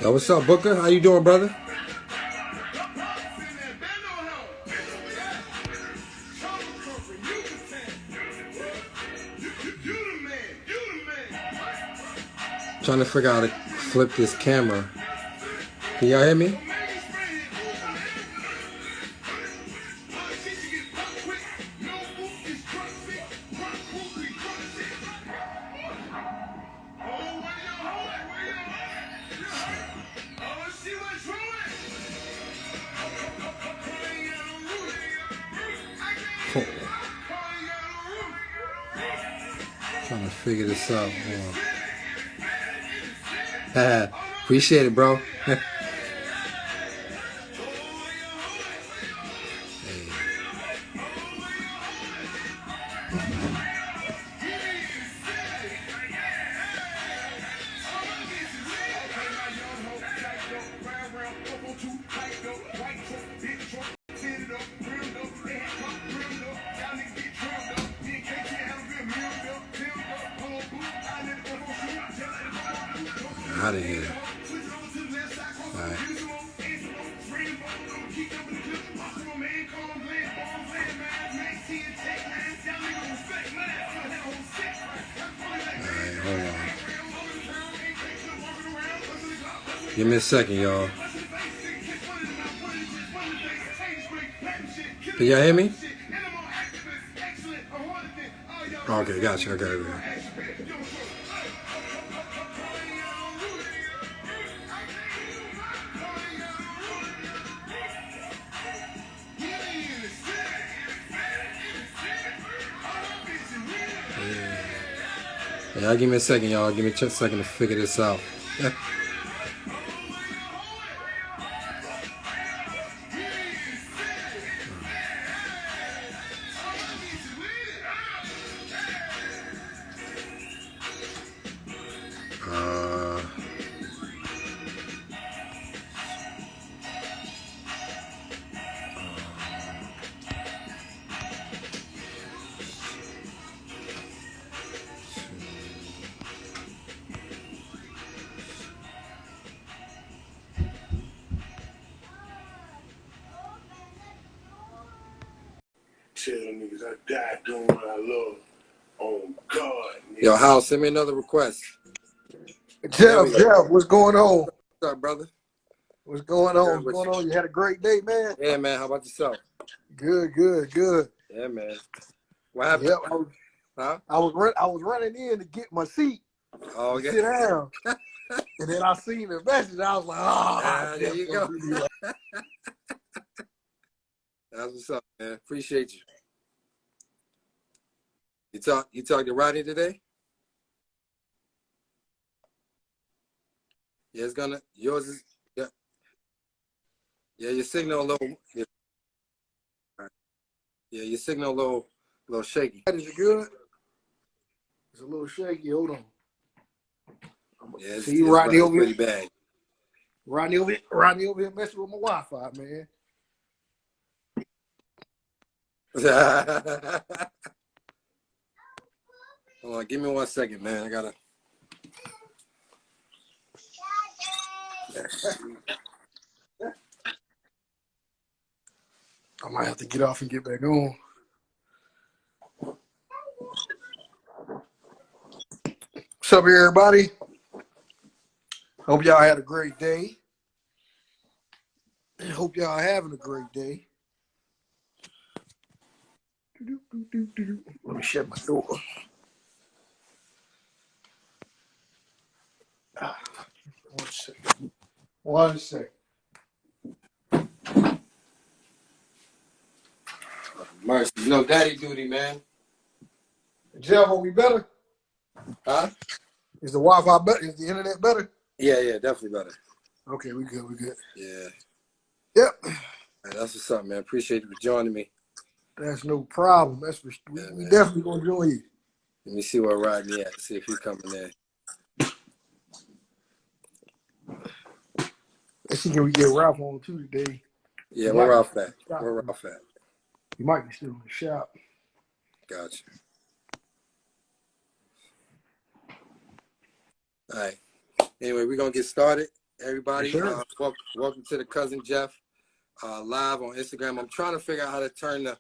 Yo, what's up, Booker? How you doing, brother? Trying to figure out how to flip this camera. Can y'all hear me? Trying to figure this out. Appreciate it, bro. Hey. Out of here. All right. Hold on. Give me a second, y'all. Can y'all hear me? Okay, gotcha. Okay. Y'all give me a second, y'all. Give me a second to figure this out. Tell niggas I died doing what I love. On God, nigga. Yo, Hal, send me another request. Jeff, what's going on? What's up, brother? What's going on? What's going on? You had a great day, man? Yeah, man. How about yourself? Good. Yeah, man. What happened? Yep. Huh? I was running in to get my seat. Oh, okay. Sit down. And then I seen the message. I was like, there you go. That's what's up, man. Appreciate you. You talked to Rodney today? Yeah, yours is, yeah. Yeah, your signal a little, yeah, your signal a little shaky. Is it good? It's a little shaky. Hold on. Yeah, it's Rodney over pretty here. bad. Rodney over here messing with my Wi-Fi, man. Hold on, give me 1 second, man. I gotta. I might have to get off and get back on. What's up, everybody? Hope y'all had a great day. Hope y'all having a great day. Let me shut my door. One second. Mercy. You know, daddy duty, man. Jeff, are we better? Huh? Is the Wi-Fi better? Is the internet better? Yeah, definitely better. Okay, we good. Yeah. Yep. Right, that's what's up, man. Appreciate you for joining me. That's no problem. We definitely gonna join you. Let me see where Rodney at. See if he's coming there. Let's see, can we get Ralph on too today? Yeah, where Ralph at? He might be still in the shop. Gotcha. All right. Anyway, we're going to get started. everybody. Sure. Welcome to the Cousin Jeff live on Instagram. I'm trying to figure out how to turn the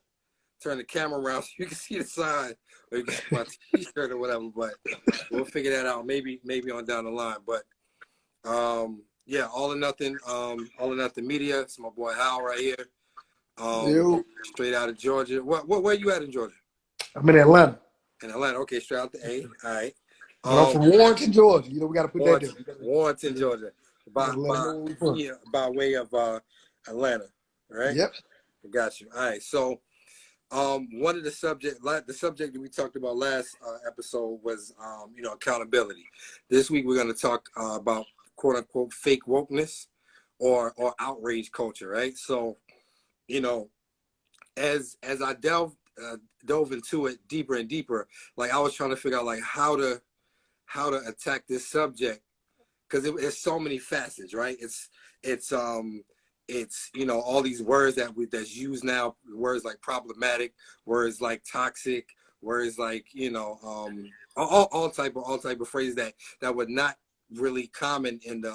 camera around so you can see the sign or you can see my T-shirt or whatever. But we'll figure that out maybe on down the line. But yeah, all or nothing media. It's my boy Hal right here. Yo. Straight out of Georgia. Where you at in Georgia? I'm in Atlanta. In Atlanta. Okay, straight out the A. All right. But I'm from Warrenton, Georgia. You know, we got to put that there. Warrenton, Georgia. By way of Atlanta, right? Yep. I got you. All right. So, one of the subject that we talked about last episode was, accountability. This week we're going to talk about quote unquote fake wokeness or outrage culture, right? So, as I dove into it deeper and deeper, like I was trying to figure out like how to attack this subject because it's so many facets, right? It's all these words that's used now, words like problematic, words like toxic, words like all type of phrases that were not really common in the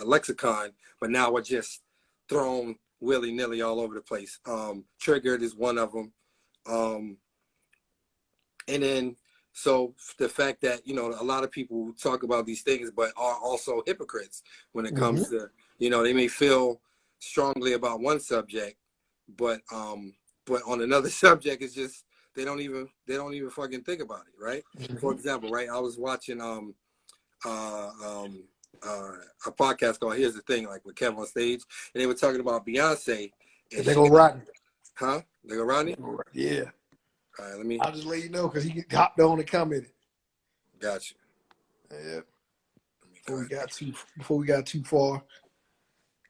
lexicon, but now are just thrown willy-nilly all over the place. Triggered is one of them. And then so the fact that, a lot of people talk about these things, but are also hypocrites when it comes to, they may feel strongly about one subject, but on another subject, it's just, they don't even fucking think about it. Right. For example, right. I was watching, a podcast called Here's the Thing, like with Kevin on stage, and they were talking about Beyonce. And they go Rodney. Huh? They go Rodney? Yeah. All right, I'll just let you know because he hopped on and commented. Got you. Yeah. Before we got too far.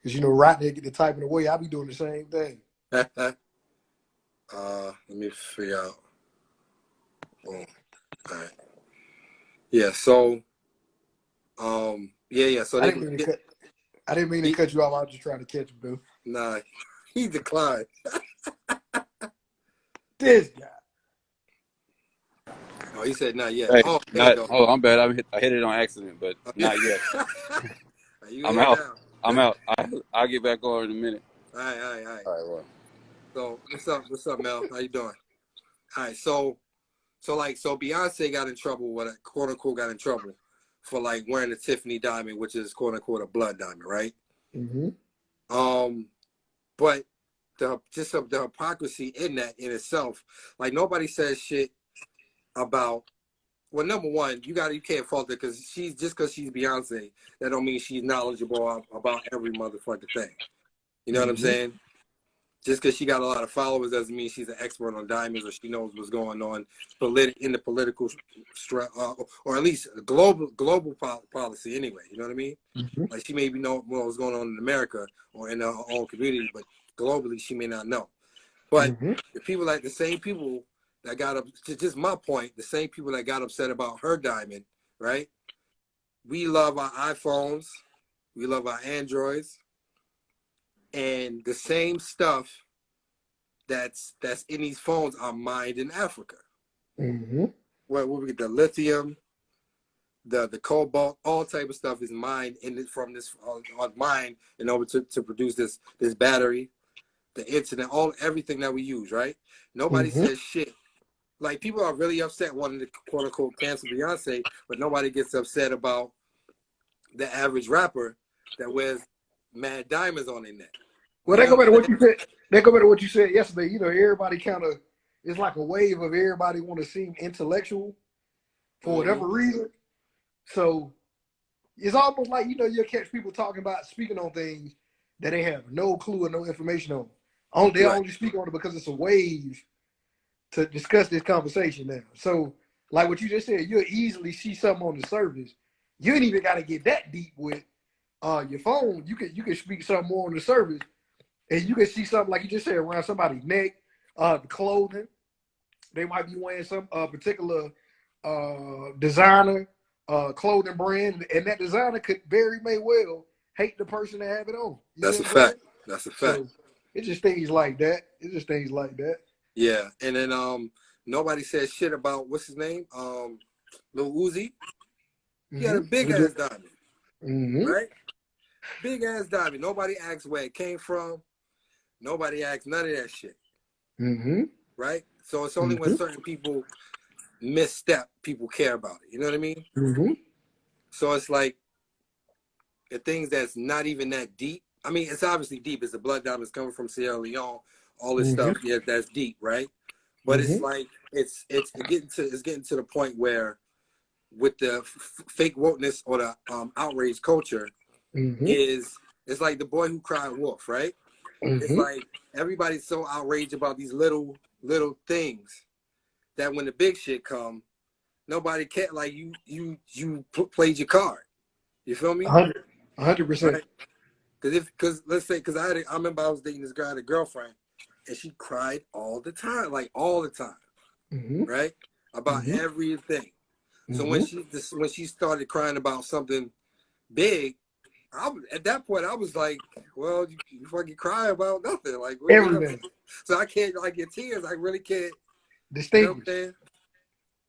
Because Rodney get the typing away, I'll be doing the same thing. Let me figure out. Boom. All right. Yeah, so yeah. So I didn't mean to cut you off. I was just trying to catch him, dude. Nah, he declined. This guy. Oh, he said not yet. Hey, I'm bad. I hit it on accident, but not yet. I'm out. Now. I'm out. I'll get back on in a minute. All right. All right, well. So what's up, Mel? How you doing? All right, so Beyonce got in trouble, quote unquote got in trouble for like wearing a Tiffany diamond, which is quote unquote a blood diamond, right? But the hypocrisy in that in itself, like nobody says shit about. Well, number one, you can't fault her because she's Beyonce. That don't mean she's knowledgeable about every motherfucking thing. You know what I'm saying? Just because she got a lot of followers doesn't mean she's an expert on diamonds or she knows what's going on in the political, or at least global policy anyway. You know what I mean? Like she maybe know what's going on in America or in her own community, but globally she may not know. But the same people that got up, just my point, the same people that got upset about her diamond, right? We love our iPhones, we love our Androids. And the same stuff that's in these phones are mined in Africa. Where we get the lithium, the cobalt, all type of stuff is mined from this mine in order to produce this battery, the internet, everything that we use, right? Nobody says shit. Like people are really upset wanting to quote unquote cancel Beyonce, but nobody gets upset about the average rapper that wears mad diamonds on their neck. Well, they go back to what you said. They go back to what you said yesterday. Everybody kind of, it's like a wave of everybody want to seem intellectual for whatever reason. So it's almost like, you'll catch people speaking on things that they have no clue or no information on. They only speak on it because it's a wave to discuss this conversation now. So like what you just said, you'll easily see something on the surface. You ain't even got to get that deep with your phone. You can speak something more on the surface, and you can see something like you just said around somebody's neck, the clothing. They might be wearing some particular designer clothing brand, and that designer could may well hate the person that have it on. That's a fact. That's a fact. So it's just things like that. Yeah, and then nobody said shit about what's his name, Lil Uzi. He had a big ass diamond, right? Big ass diamond. Nobody asks where it came from. Nobody asks none of that shit. Mm-hmm. Right? So it's only when certain people misstep, people care about it. You know what I mean? Mm-hmm. So it's like the things that's not even that deep. I mean, it's obviously deep. It's the blood diamonds coming from Sierra Leone, all this stuff. Yeah, that's deep, right? But it's like it's getting to the point where with the fake wokeness or the outrage culture is it's like the boy who cried wolf, right? It's like everybody's so outraged about these little things that when the big shit come, nobody cares. Like you played your card. You feel me? 100%. Right? Because let's say I remember I was dating this girl, I had a girlfriend, and she cried all the time, like all the time, right? About everything. So when she started crying about something big, at that point I was like, well, you fucking cry about nothing, like Everything. So I can't, like, your tears, I really can't Distinguish. You know what I'm saying?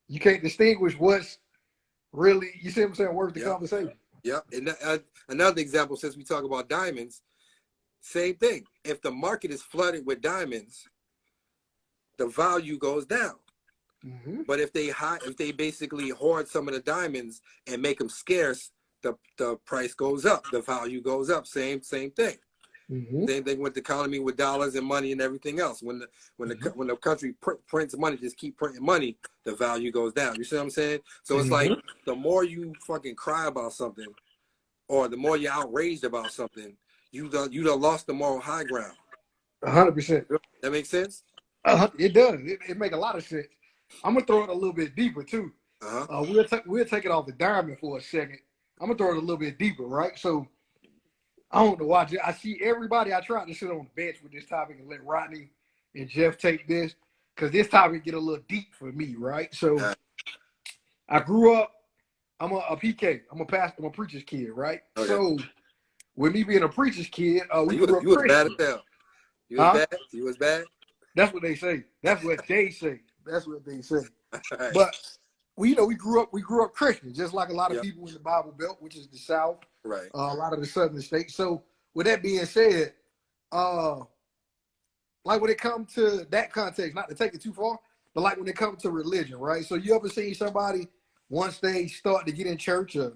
You can't distinguish what's really, you see what I'm saying, worth the conversation. Yep. And another example, since we talk about diamonds, same thing. If the market is flooded with diamonds, the value goes down. But if they basically hoard some of the diamonds and make them scarce, the price goes up, the value goes up. Same thing. Same thing with the economy, with dollars and money and everything else. When the country prints money, just keep printing money, the value goes down. You see what I'm saying? So it's like the more you fucking cry about something, or the more you're outraged about something, you done lost the moral high ground. 100%. That makes sense? It does. It make a lot of sense. I'm gonna throw it a little bit deeper too. We'll take it off the diamond for a second. I'm gonna throw it a little bit deeper, right? So I don't know why. I see everybody. I tried to sit on the bench with this topic and let Rodney and Jeff take this because this topic get a little deep for me, right? So I grew up. I'm a PK. I'm a pastor. I'm a preacher's kid, right? Okay. So with me being a preacher's kid, we grew up. You was bad as hell. You was bad. You was bad. That's what they say. That's what they say. That's what they say. Right. But we grew up Christian, just like a lot of people in the Bible Belt, which is the South. Right. A lot of the southern states. So with that being said, like when it comes to that context, not to take it too far, but like when it comes to religion, right? So you ever seen somebody once they start to get in church, or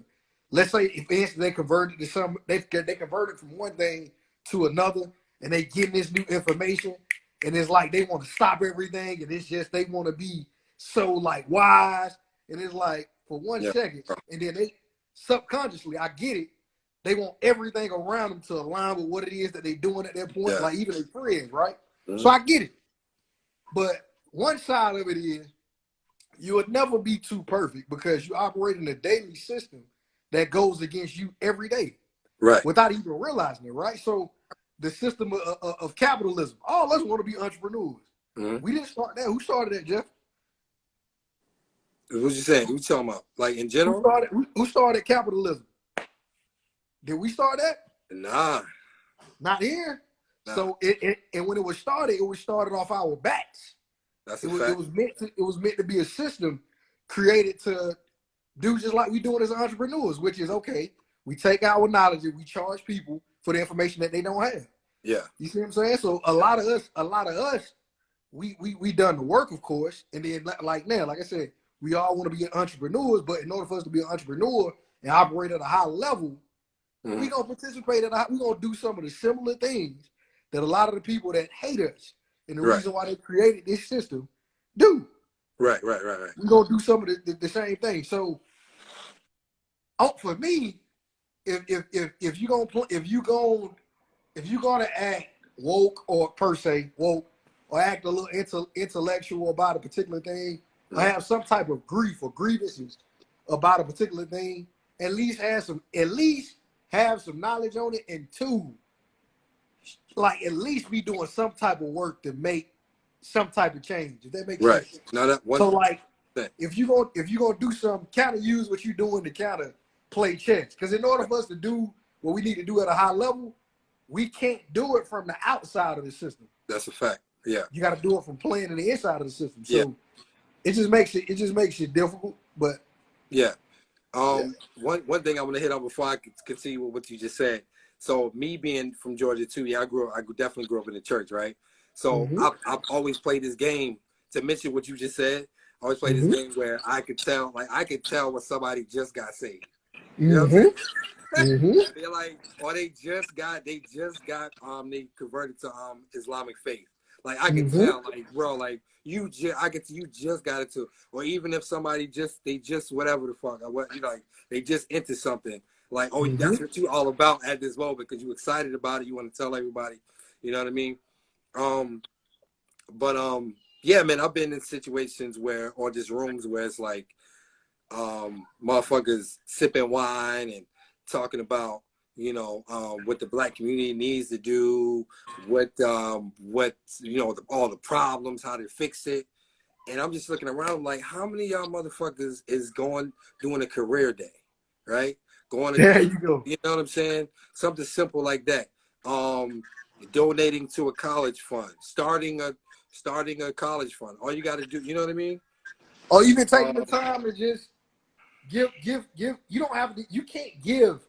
let's say if they converted to some, they converted from one thing to another, and they getting this new information, and it's like they want to stop everything, and it's just they want to be so like wise, and it's like for 1 second, and then they subconsciously, I get it, they want everything around them to align with what it is that they're doing at that point, like even their friends, right? So I get it. But one side of it is you would never be too perfect because you operate in a daily system that goes against you every day, right? Without even realizing it, right? So the system of capitalism, all of us want to be entrepreneurs. We didn't start that. Who started that, Jeff? What you saying? Who talking about? Like in general? Who started capitalism? Did we start that? Nah. Not here. Nah. So and when it was started off our backs. That's a fact. It was meant to be a system created to do just like we doing as entrepreneurs, which is okay. We take our knowledge and we charge people for the information that they don't have. Yeah. You see what I'm saying? So a lot of us, we done the work, of course, and then like I said, we all want to be entrepreneurs, but in order for us to be an entrepreneur and operate at a high level, we gonna participate we gonna do some of the similar things that a lot of the people that hate us and the reason why they created this system do. Right. We're gonna do some of the same thing. So for me, if you're gonna act woke or per se woke or act a little intellectual about a particular thing, or have some type of grief or grievances about a particular thing, at least have some knowledge on it, and two, like at least be doing some type of work to make some type of change. If that makes sense. So like if you gonna do some, kind of use what you're doing to kind of play chess. Because in order for us to do what we need to do at a high level, we can't do it from the outside of the system. That's a fact. Yeah. You got to do it from playing in the inside of the system. So it just makes it difficult. But one thing I want to hit on before I continue with what you just said. So me being from Georgia too, yeah, I definitely grew up in the church, right? So I've always played this game. To mention what you just said, I always played this game where I could tell when somebody just got saved. You know what I'm saying? They're like, or they converted to Islamic faith. Like I could tell, like bro, like you just got it to, or even if somebody they just whatever the fuck, or what you know, like they just into something. Like, oh, that's what you all about at this moment because you excited about it. You want to tell everybody. You know what I mean? Yeah, man, I've been in situations or just rooms where it's like, motherfuckers sipping wine and talking about, what the black community needs to do, what all the problems, how to fix it. And I'm just looking around like, how many of y'all motherfuckers is doing a career day, right? There you go. You know what I'm saying? Something simple like that. Donating to a college fund, starting a college fund. All you got to do, you know what I mean? Or even taking the time to just give. You don't have to. You can't give.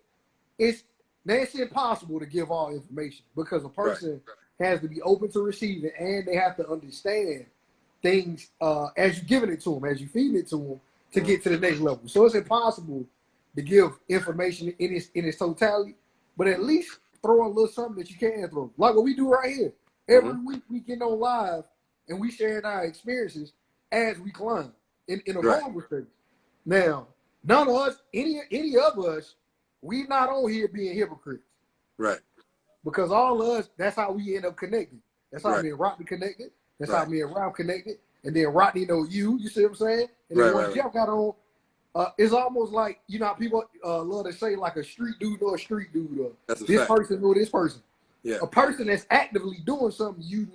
It's impossible to give all information because a person has to be open to receiving and they have to understand things as you're giving it to them, as you're feeding it to them to get to the next level. So it's impossible to give information in its totality, but at least throw a little something that you can throw, like what we do right here. Every week we get on live and we sharing our experiences as we climb in a vulnerable state. Now, none of us, any of us, we not on here being hypocrites. Right. Because all of us, that's how we end up connected. That's how me and Rodney connected. That's how me and Ralph connected. And then Rodney know you see what I'm saying? And then when Jeff got on, it's almost like, people love to say like a street dude or a street dude. Or this fact. Person know this person. Yeah. A person that's actively doing something, you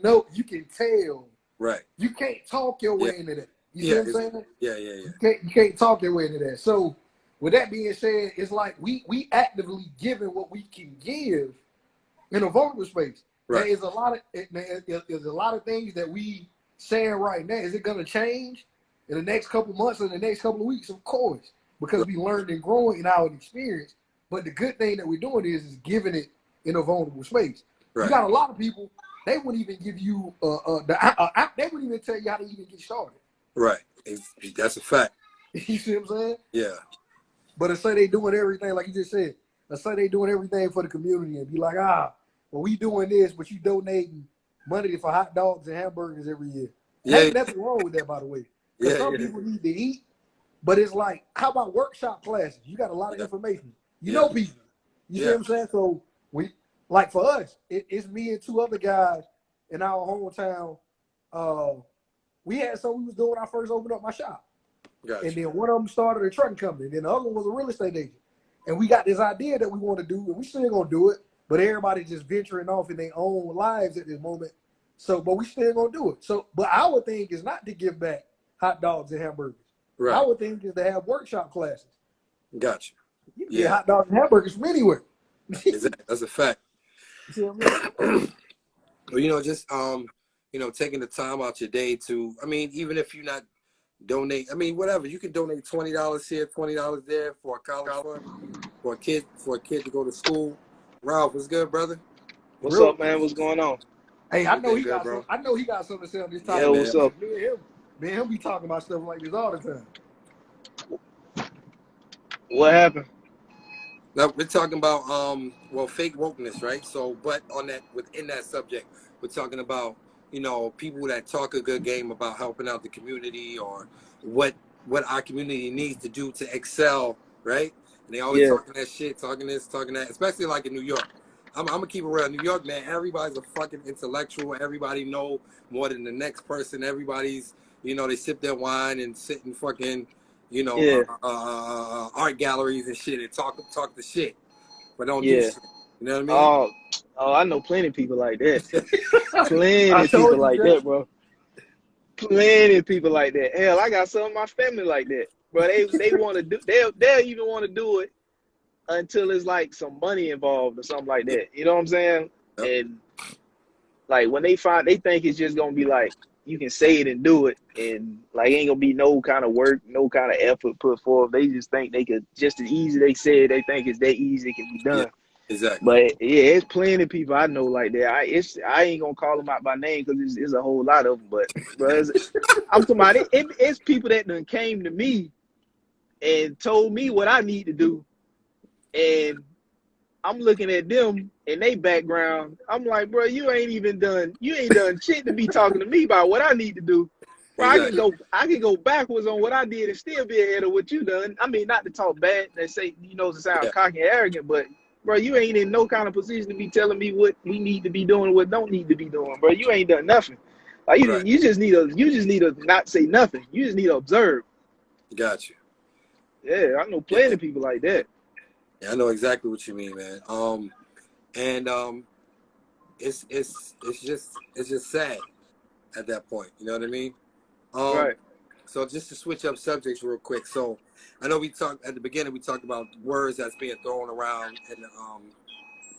can tell. Right. You can't talk your way into that. You see what I'm saying? Yeah. You can't talk your way into that. So with that being said, it's like we actively giving what we can give in a vulnerable space. Right. There's a lot of things that we saying right now. Is it gonna change in the next couple months or the next couple of weeks? Of course, because we learned and growing in our experience. But the good thing that we're doing is giving it in a vulnerable space. Right. You got a lot of people, they wouldn't even give you they wouldn't even tell you how to even get started. Right. That's a fact. You see what I'm saying? Yeah. But to say they doing everything, like you just said, let's say they doing everything for the community and be like, well, we doing this, but you donating money for hot dogs and hamburgers every year. Yeah. Ain't nothing wrong with that, by the way. Because some people need to eat, but it's like, how about workshop classes? You got a lot of information. You know people. You see what I'm saying? So like for us, it's me and two other guys in our hometown. We had something we was doing when I first opened up my shop. Gotcha. And then one of them started a trucking company. And then the other one was a real estate agent. And we got this idea that we want to do, and we still gonna do it. But everybody just venturing off in their own lives at this moment. So, but we still gonna do it. So, but our thing is not to give back hot dogs and hamburgers. Right. Our thing is to have workshop classes. Gotcha. You can get hot dogs and hamburgers from anywhere. Exactly. That's a fact. You see what I mean? Well, just taking the time out your day to, even if you're not donate, whatever, you can donate $20 here, $20 there for a college fund, for a kid to go to school. Ralph, what's good, brother? What's up, man? What's going on? Hey, I know he got something to say on this topic. Yeah, what's up? Me and him be talking about stuff like this all the time. What happened? Now, we're talking about fake wokeness, right? So, but within that subject, we're talking about people that talk a good game about helping out the community or what our community needs to do to excel, right? And they always talking that shit, talking this, talking that, especially like in New York. I'm gonna keep it real. New York, man, everybody's a fucking intellectual. Everybody know more than the next person. Everybody's, they sip their wine and sit in fucking, art galleries and shit and talk the shit, but don't do shit. You know what I mean? Oh, I know plenty of people like that. Plenty of people like that, bro. Plenty of people like that. Hell, I got some of my family like that. But they want to do. They'll even want to do it until it's like some money involved or something like that. You know what I'm saying? Yep. And like when they think it's just gonna be like you can say it and do it, and like ain't gonna be no kind of work, no kind of effort put forth. They just think they could just as easy. They said they think it's that easy it can be done. Exactly. But yeah, it's plenty of people I know like that. I ain't gonna call them out by name because it's a whole lot of them. But bro, I'm talking about it's people that done came to me and told me what I need to do, and I'm looking at them and they background. I'm like, bro, you ain't done shit to be talking to me about what I need to do. Bro, Exactly. I can go backwards on what I did and still be ahead of what you done. I mean, not to talk bad, they say, to sound Yeah. cocky and arrogant, but bro, you ain't in no kind of position to be telling me what we need to be doing and what don't need to be doing, bro. You ain't done nothing. Like Right. you just need to not say nothing. You just need to observe. Got you. Yeah, I know Yeah. plenty of people like that. Yeah, I know exactly what you mean, man. And it's just sad at that point. You know what I mean? Right. So just to switch up subjects real quick. So I know we talked at the beginning. We talked about words that's being thrown around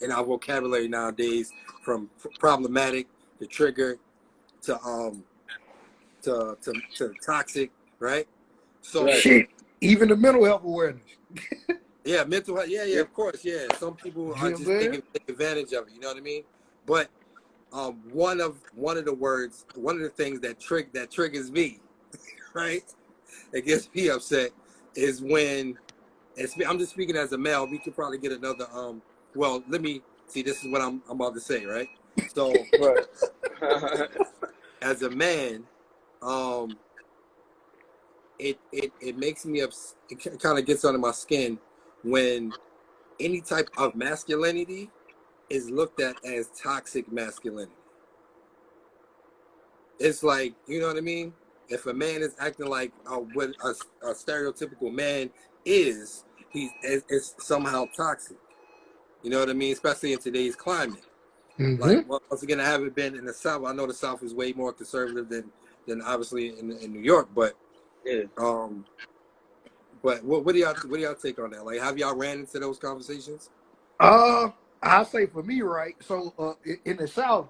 in our vocabulary nowadays, from problematic to trigger to toxic, right? So Right. Shit, even the mental health awareness. yeah, mental health. Yeah, Yeah. of course. Yeah, some people You are know what I'm just saying? taking advantage of it. You know what I mean? But one of the words, one of the things that triggers me, right? That gets me upset is when I'm just speaking as a male. We could probably get another. Well, let me see. This is what I'm about to say, right? So Right. as a man, it makes me upset. It kind of gets under my skin when any type of masculinity is looked at as toxic masculinity. It's like, you know what I mean? If a man is acting like what a stereotypical man is, it's somehow toxic. You know what I mean? Especially in today's climate. Mm-hmm. Like, once again, I haven't been in the South. I know the South is way more conservative than obviously in New York. But Yeah. but what do y'all take on that? Like, have y'all ran into those conversations? I'll say for me, right? So in the South,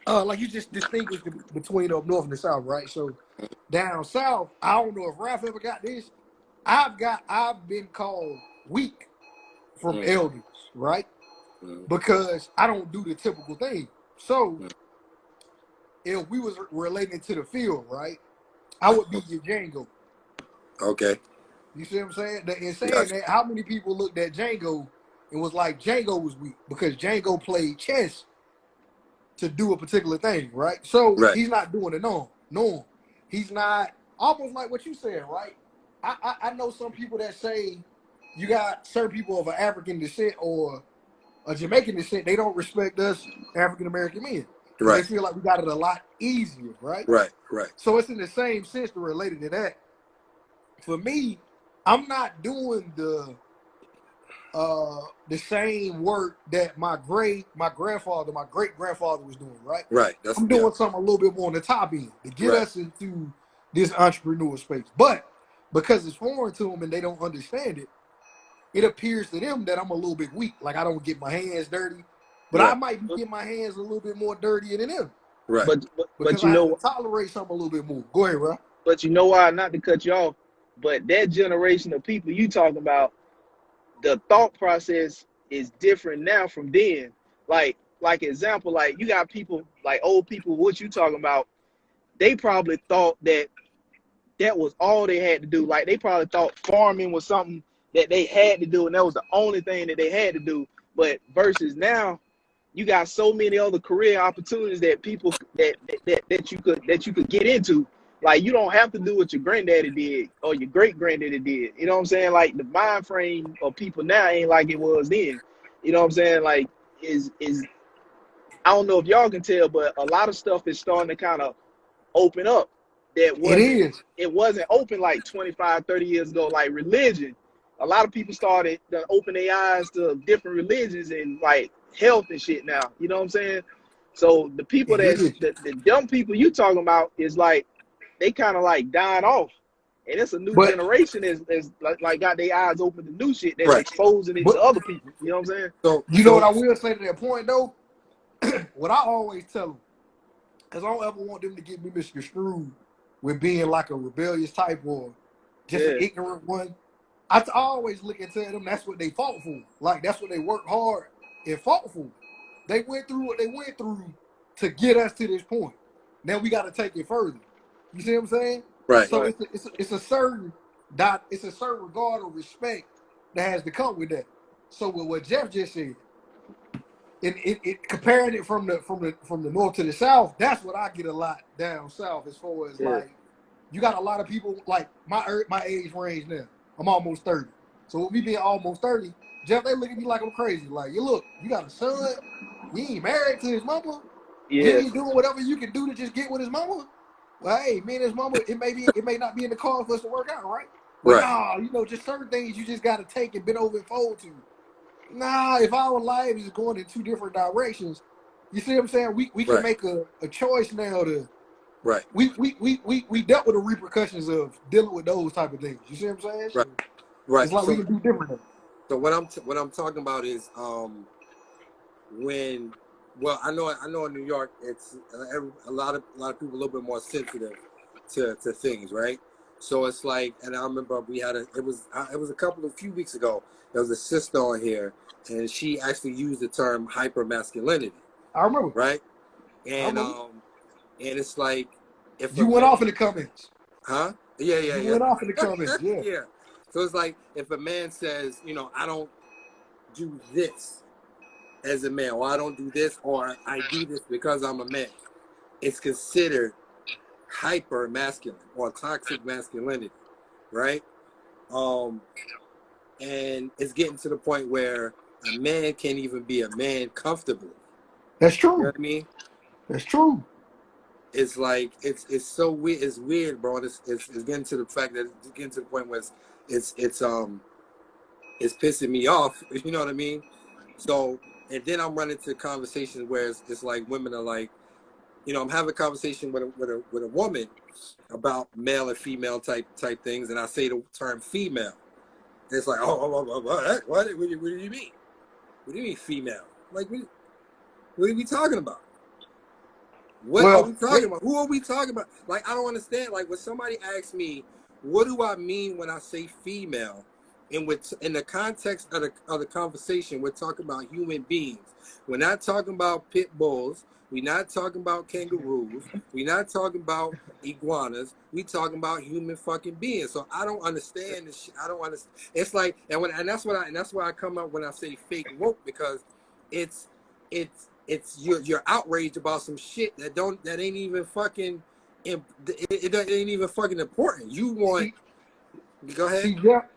like you just distinguished between up north and the South, right? So down south, I don't know if Ralph ever got this. I've been called weak from Mm, elders, right? mm, Because I don't do the typical thing. So mm. if we was relating to the field, right, I would be your Django. Okay, You see what I'm saying? In saying gotcha. that, how many people looked at Django and was like Django was weak because Django played chess to do a particular thing, right? So Right. he's not doing the norm. No, he's not. Almost like what you said, right? I know some people that say you got certain people of an African descent or a Jamaican descent. They don't respect us African American men because they Right. feel like we got it a lot easier, right? Right. Right. So it's in the same sense to related to that. For me, I'm not doing the same work that my great grandfather was doing, right? Right. That's I'm yeah. doing something a little bit more on the top end to get Right. us into this entrepreneur space. But because it's foreign to them and they don't understand it, it appears to them that I'm a little bit weak. Like I don't get my hands dirty, but I Right. might be getting my hands a little bit more dirtier than them Right. But because I have to tolerate something a little bit more. Go ahead, bro. you know why, not to cut you off, but that generation of people you talking about, the thought process is different now from then. Like example, like you got people like old people, what you talking about, they probably thought that was all they had to do. Like they probably thought farming was something that they had to do and that was the only thing that they had to do. But versus now, you got so many other career opportunities that people that you could get into. Like you don't have to do what your granddaddy did or your great granddaddy did. You know what I'm saying? Like the mind frame of people now ain't like it was then. You know what I'm saying? Like is I don't know if y'all can tell, but a lot of stuff is starting to kind of open up that It is. wasn't open like 25, 30 years ago. Like religion, a lot of people started to open their eyes to different religions and like health and shit now. You know what I'm saying? So the people It is. the dumb people you talking about is like they kind of like dying off. And it's a new But generation that's like got their eyes open to new shit that's Right. exposing it but to other people. You know what I'm saying? So you know what I will say to that point though? What I always tell them, because I don't ever want them to get me misconstrued with being like a rebellious type or just an Yeah. ignorant one. I always look and tell them that's what they fought for. Like that's what they worked hard and fought for. They went through what they went through to get us to this point. Now we got to take it further. You see what I'm saying? Right. So it's a certain regard or respect that has to come with that. So with what Jeff just said, it comparing it from the north to the south, that's what I get a lot down south as far as like you got a lot of people like my age range now. I'm almost 30. So with me being almost 30, Jeff, they look at me like I'm crazy. Like, you got a son, he ain't married to his mama. Yeah. He ain't doing whatever you can do to just get with his mama. Well, hey, me and his mama, it may not be in the cards for us to work out, right? But nah, just certain things you just gotta take and bend over and fold to. Nah, if our life is going in two different directions, you see what I'm saying? We can make a choice now to we dealt with the repercussions of dealing with those type of things. You see what I'm saying? So Right. it's like we can do different. So what I'm talking about is when I know in New York it's a lot of people a little bit more sensitive to things, right? So it's like, and I remember it was a few weeks ago. There was a sister on here, and she actually used the term hyper masculinity. I remember, right? And and it's like if you went off in the comments, huh? Yeah. You went off in the comments, yeah. Yeah. So it's like if a man says, I don't do this as a man, or I don't do this, or I do this because I'm a man, it's considered hyper masculine or toxic masculinity, right? And it's getting to the point where a man can't even be a man comfortably. That's true. You know what I mean? That's true. It's like it's so weird. It's weird, bro. It's getting to the fact that it's getting to the point where it's pissing me off. You know what I mean? So, and then I'm running into conversations where it's like women are like, I'm having a conversation with a woman about male and female type things, and I say the term female. And it's like, what do you mean? What do you mean female? Like, what are we talking about? What are we talking about? Who are we talking about? Like, I don't understand. Like, when somebody asks me, what do I mean when I say female? In the context of the conversation, we're talking about human beings. We're not talking about pit bulls. We're not talking about kangaroos. We're not talking about iguanas. We're talking about human fucking beings. So I don't understand this shit. I don't understand. It's like, and that's why I come up when I say fake woke, because it's you're outraged about some shit that ain't even fucking it ain't even fucking important. You want go ahead.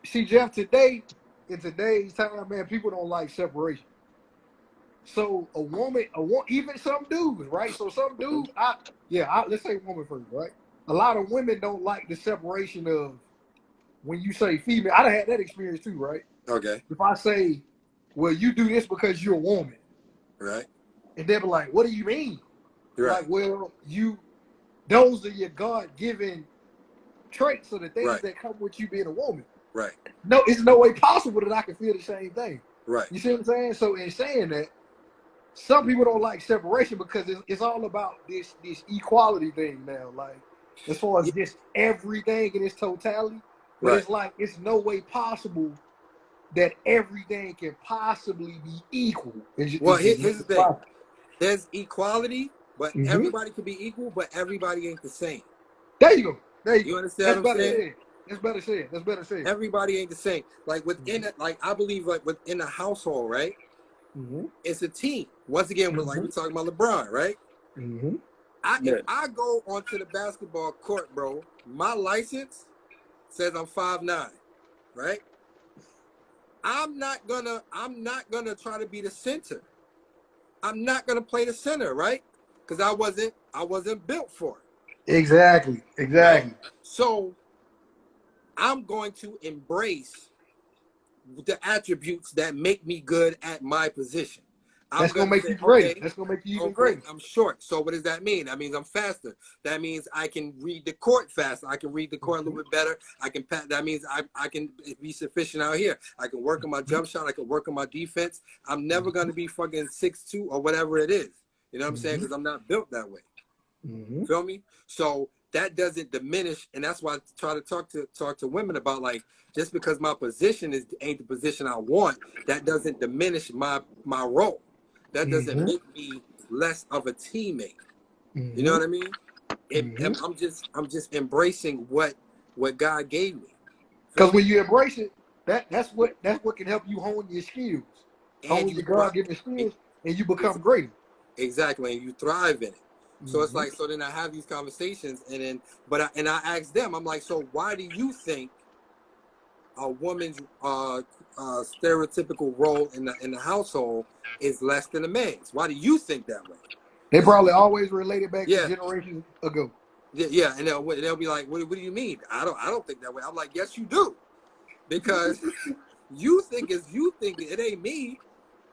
See Jeff, in today's time, man, people don't like separation. So a woman, even some dudes, right? So some dudes, let's say woman first, right? A lot of women don't like the separation of when you say female. I done had that experience too, right? Okay. If I say, well, you do this because you're a woman. Right. And they'll be like, what do you mean? Right. Like, well, those are your God-given traits or the things that come with you being a woman. Right. No, it's no way possible that I can feel the same thing. Right. You see what I'm saying? So in saying that, some people don't like separation because it's all about this equality thing now. Like, as far as just everything in its totality. But it's like, it's no way possible that everything can possibly be equal. Here's the thing. There's equality, but everybody can be equal, but everybody ain't the same. There you go. You understand what I'm saying? That's better said. Everybody ain't the same. Like within it, like I believe like within a household, right? It's a team. Once again, we're talking about LeBron, right? If I go onto the basketball court, bro, my license says I'm 5'9", right? I'm not gonna try to be the center. I'm not gonna play the center, right? Because I wasn't built for it. Exactly. Right? So I'm going to embrace the attributes that make me good at my position. That's gonna make you great. Okay, that's gonna make you even great. I'm short. So what does that mean? That means I'm faster. That means I can read the court faster. I can read the court a little bit better. That means I can be sufficient out here. I can work on my jump shot. I can work on my defense. I'm never gonna be fucking 6'2" or whatever it is. You know what I'm saying? Because I'm not built that way. Feel me? So that doesn't diminish, and that's why I try to talk to women about, like, just because my position ain't the position I want, that doesn't diminish my role. That doesn't make me less of a teammate. You know what I mean? I'm just embracing what God gave me. Because when you embrace it, that's what can help you hone your skills, hone your God-given skills, and you become greater. Exactly, and you thrive in it. So it's like, so then I have these conversations, and then, I ask them, I'm like, so why do you think a woman's stereotypical role in the household is less than a man's? Why do you think that way? They probably always related back to generations ago. Yeah, and they'll be like, what do you mean? I don't think that way. I'm like, yes, you do, because you think it ain't me.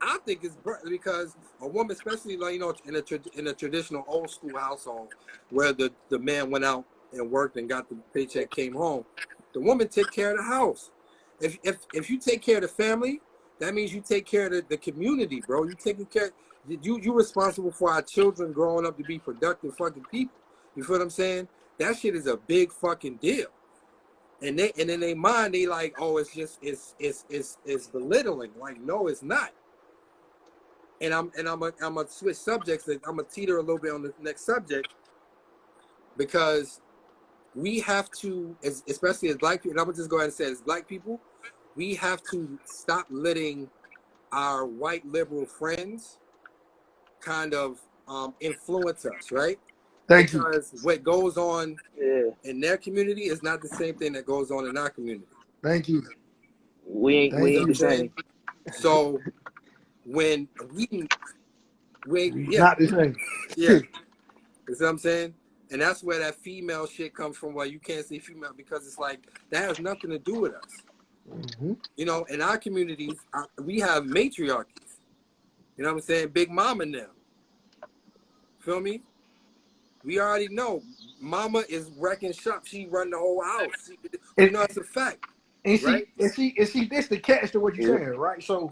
I think it's because a woman, especially, like, in a traditional old school household where the man went out and worked and got the paycheck, came home, the woman take care of the house. If you take care of the family, that means you take care of the community, bro. You taking care. You responsible for our children growing up to be productive fucking people. You feel what I'm saying? That shit is a big fucking deal. And in their mind, they like, oh, it's belittling. Like, no, it's not. And I'm gonna switch subjects. I'm gonna teeter a little bit on the next subject, because we have to, especially as black people, and I'm gonna just go ahead and say, as black people, we have to stop letting our white liberal friends kind of influence us, right? Because what goes on in their community is not the same thing that goes on in our community. Thank you. We ain't the same. So when not the same. Yeah. You see what I'm saying? And that's where that female shit comes from, where you can't say female, because it's like, that has nothing to do with us. You know, in our communities, we have matriarchies. You know what I'm saying? Big mama now. Feel me? We already know. Mama is wrecking shop. She run the whole house. You know, it's a fact. And right? see, this the catch to what you're saying, right? So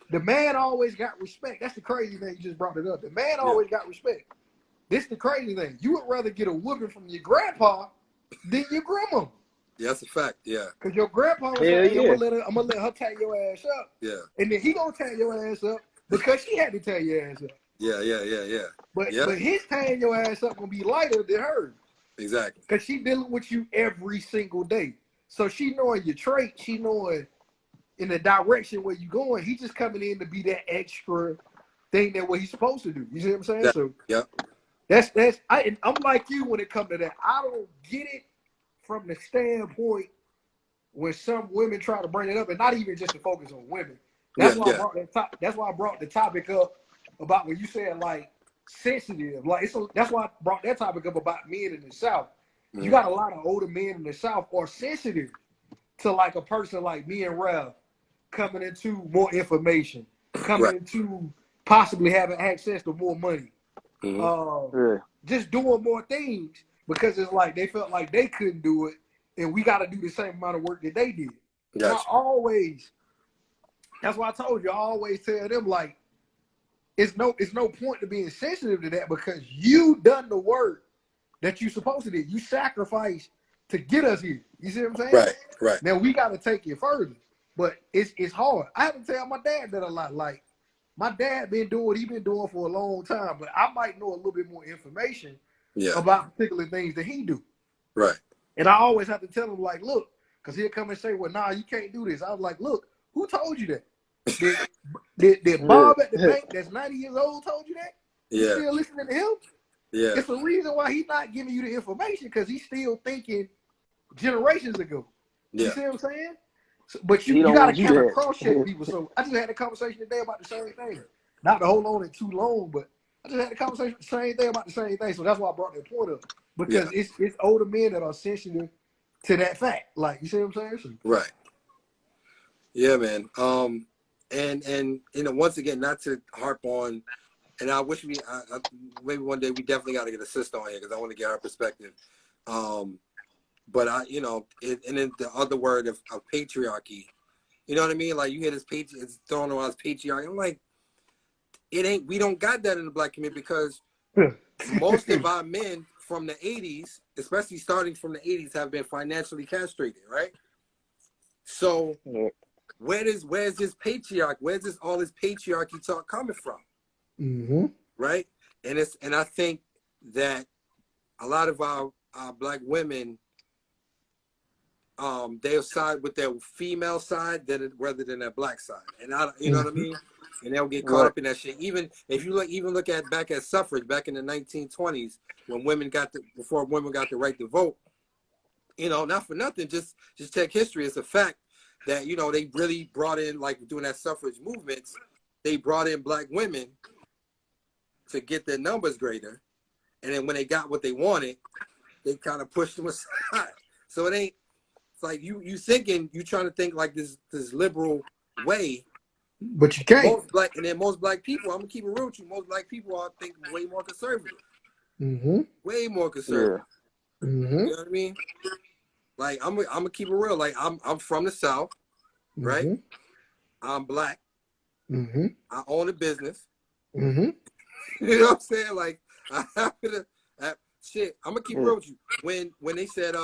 the man always got respect. That's the crazy thing. You just brought it up. The man always got respect. This the crazy thing. You would rather get a whooping from your grandpa than your grandma. Yeah, that's a fact. Yeah. Because your grandpa was saying, hey, I'm gonna let her tie your ass up. Yeah. And then he gonna tie your ass up because she had to tie your ass up. Yeah. But his tying your ass up gonna be lighter than hers. Exactly. Because she dealing with you every single day. So she knowing your traits, she knowing in the direction where you going. He just coming in to be that extra thing that what he's supposed to do. You see what I'm saying? I'm like you when it comes to that. I don't get it from the standpoint when some women try to bring it up, and not even just to focus on women. That's why I brought the topic up about when you said like sensitive. Like that's why I brought that topic up about men in the South. You got a lot of older men in the South are sensitive to like a person like me and Rev coming into more information, coming into possibly having access to more money, just doing more things because it's like they felt like they couldn't do it, and we got to do the same amount of work that they did. Gotcha. That's why I told you, I always tell them like, it's no point to being sensitive to that because you done the work that you supposed to do. You sacrificed to get us here. You see what I'm saying? Right. Now we got to take it further, but it's hard. I have to tell my dad that a lot. Like my dad been doing what he been doing for a long time, but I might know a little bit more information about particular things that he do. Right. And I always have to tell him like, look, because he'll come and say, well, nah, you can't do this. I was like, look, who told you that? Did Bob at the bank that's 90 years old told you that? You still listening to him? Yeah. It's the reason why he's not giving you the information because he's still thinking generations ago. You see what I'm saying? So, but you got to kind of cross-check people. So I just had a conversation today about the same thing. Not to hold on it too long, but I just had a conversation the same thing about the same thing. So that's why I brought that point up. Because it's older men that are sensitive to that fact. Like, you see what I'm saying? So, right. Yeah, man. And you know, once again, not to harp on, and I wish maybe one day we definitely got to get a sister on here because I want to get her perspective. But and then the other word of patriarchy, you know what I mean? Like you hear this it's thrown around as patriarchy. I'm like, we don't got that in the black community because most of our men from the 80s, especially starting from the 80s, have been financially castrated, right? So where's this patriarch? Where's this all this patriarchy talk coming from? Mm-hmm. Right? And I think that a lot of our black women, they'll side with their female side rather than their black side, and you know what I mean. And they'll get caught up in that shit. Even if you look back at suffrage back in the 1920s, when before women got the right to vote. You know, not for nothing, just check history. It's a fact that, you know, they really brought in, like doing that suffrage movements, they brought in black women to get their numbers greater. And then when they got what they wanted, they kind of pushed them aside. So it's like you trying to think like this liberal way. But you can't. Most black people, I'm gonna keep it real with you, most black people are thinking way more conservative. Mm-hmm. Way more conservative. Yeah. Mm-hmm. You know what I mean? Like I'm gonna keep it real. Like I'm from the South, right? Mm-hmm. I'm black. Mm-hmm. I own a business. Mm-hmm. You know what I'm saying? Like I have to, shit. I'm gonna keep it real with you. When they said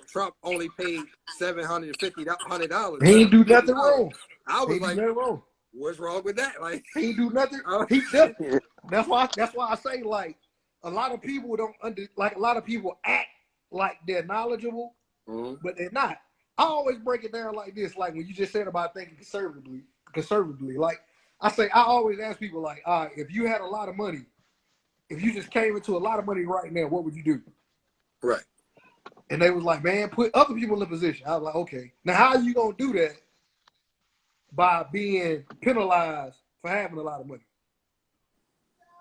Trump only paid $750. He ain't do nothing wrong. I was like, wrong. what's wrong with that? Like he ain't do nothing. He definitely. That's why I say, like, a lot of people a lot of people act like they're knowledgeable, but they're not. I always break it down like this, like when you just said about thinking conservatively. Like I always ask people, like, if you had a lot of money, if you just came into a lot of money right now, what would you do? Right. And they was like, man, put other people in a position. I was like, okay. Now how are you gonna do that? By being penalized for having a lot of money.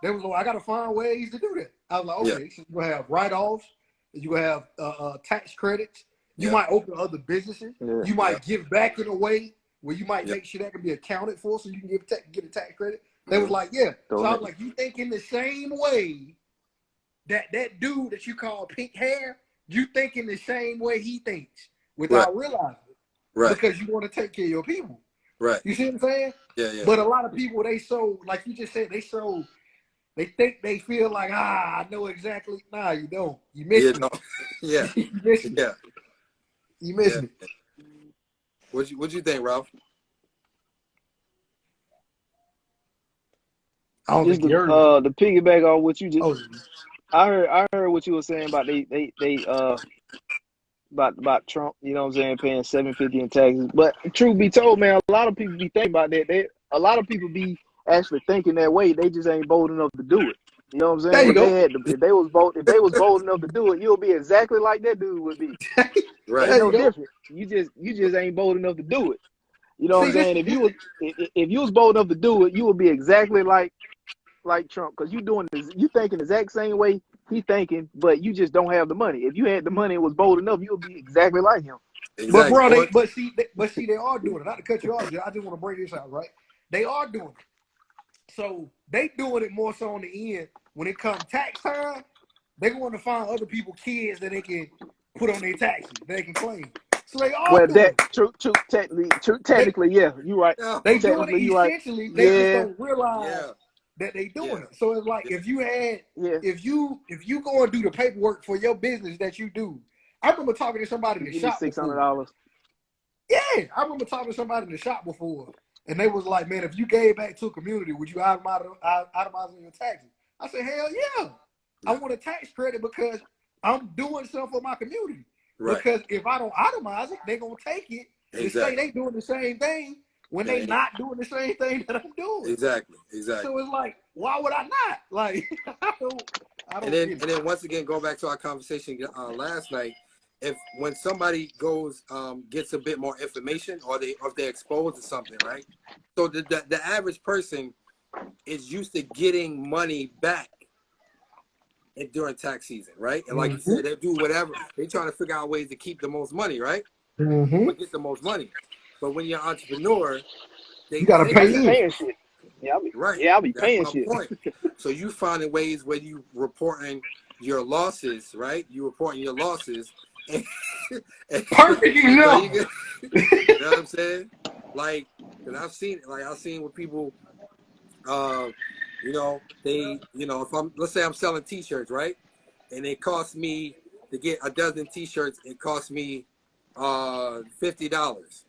They was like, I gotta find ways to do that. I was like, okay, so you're gonna have write-offs, you're gonna have tax credits, you might open other businesses, you might give back in a way where you might make sure that can be accounted for so you can get a tax credit. They was like, yeah. So I was like, you think in the same way that dude that you call pink hair, you think in the same way he thinks without realizing it. Right. Because you want to take care of your people. Right. You see what I'm saying? Yeah, yeah. But a lot of people, like you just said, they think they feel like, I know exactly. Nah, you don't. You missed it. No. Yeah. You missed it. Yeah. You missed it. What'd you think, Ralph? I don't think you heard the piggyback on what you just I heard what you were saying about they about Trump, you know what I'm saying, paying $750 in taxes. But truth be told, man, a lot of people be thinking about that. A lot of people be actually thinking that way. They just ain't bold enough to do it. You know what I'm saying? If they was bold enough to do it, you'll be exactly like that dude would be. Right. Ain't no different. You just ain't bold enough to do it. You know what I'm saying? If you was bold enough to do it, you would be exactly like Trump, because you thinking the exact same way he thinking, but you just don't have the money. If you had the money and was bold enough, you would be exactly like him. Exactly. But bro, but see, they are doing it. Not to cut you off, I just want to bring this out, right? They are doing it. So they doing it more so on the end. When it comes tax time, they want to find other people's kids that they can put on their taxes, they can claim. So they are doing it. Technically, yeah, you're right. They doing it essentially. They just don't realize that they doing it. So it's like if you go and do the paperwork for your business that you do. I remember talking to somebody in the shop $600. Yeah, I remember talking to somebody in the shop before, and they was like, "Man, if you gave back to a community, would you itemize your taxes?" I said, "Hell yeah. I want a tax credit because I'm doing something for my community. Right. Because if I don't itemize it, they're gonna take it and say they doing the same thing when they not doing the same thing that I'm doing." Exactly. So it's like, why would I not? Like, I don't. And then once again, go back to our conversation last night. When somebody goes gets a bit more information, or they're exposed to something, right? So the average person is used to getting money back during tax season, right? And like you said, they do whatever. They're trying to figure out ways to keep the most money, right? But get the most money. But when you're an entrepreneur, you gotta pay shit. Yeah, I'll be That's paying my shit. point. So you finding ways where you reporting your losses, right? You reporting your losses. Perfect example. You know what I'm saying? Like, because I've seen where people You know, if let's say I'm selling T-shirts, right? And it costs me to get a dozen T-shirts. It costs me $50.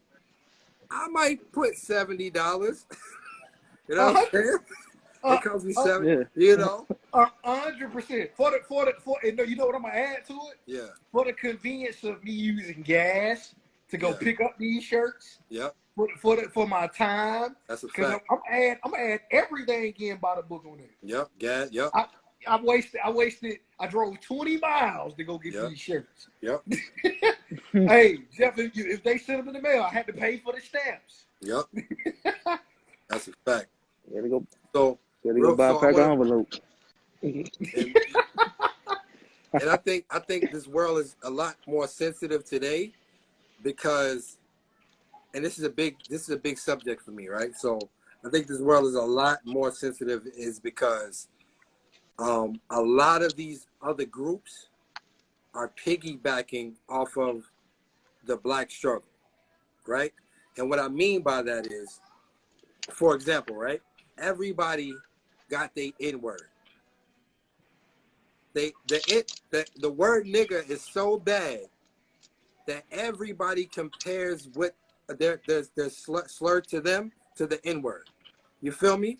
I might put $70. You know what I'm saying? It costs me $7. Yeah. You know. 100%. And you know what I'm gonna add to it? Yeah. For the convenience of me using gas to go pick up these shirts. Yep. For my time. That's a because fact. I'm gonna add everything in by the book on there. Yep. Yeah. Yep. I drove 20 miles to go get these shirts. Yep. Hey, Jeff, if they sent them in the mail, I had to pay for the stamps. Yep. That's a fact. Gotta go. So Gotta go buy a pack of envelopes. And I think this world is a lot more sensitive today because, and this is a big subject for me, right? So I think this world is a lot more sensitive is because a lot of these other groups are piggybacking off of the black struggle, right? And what I mean by that is, for example, right? Everybody got their N-word. The word nigga is so bad that everybody compares what their slur to them to the N-word. You feel me?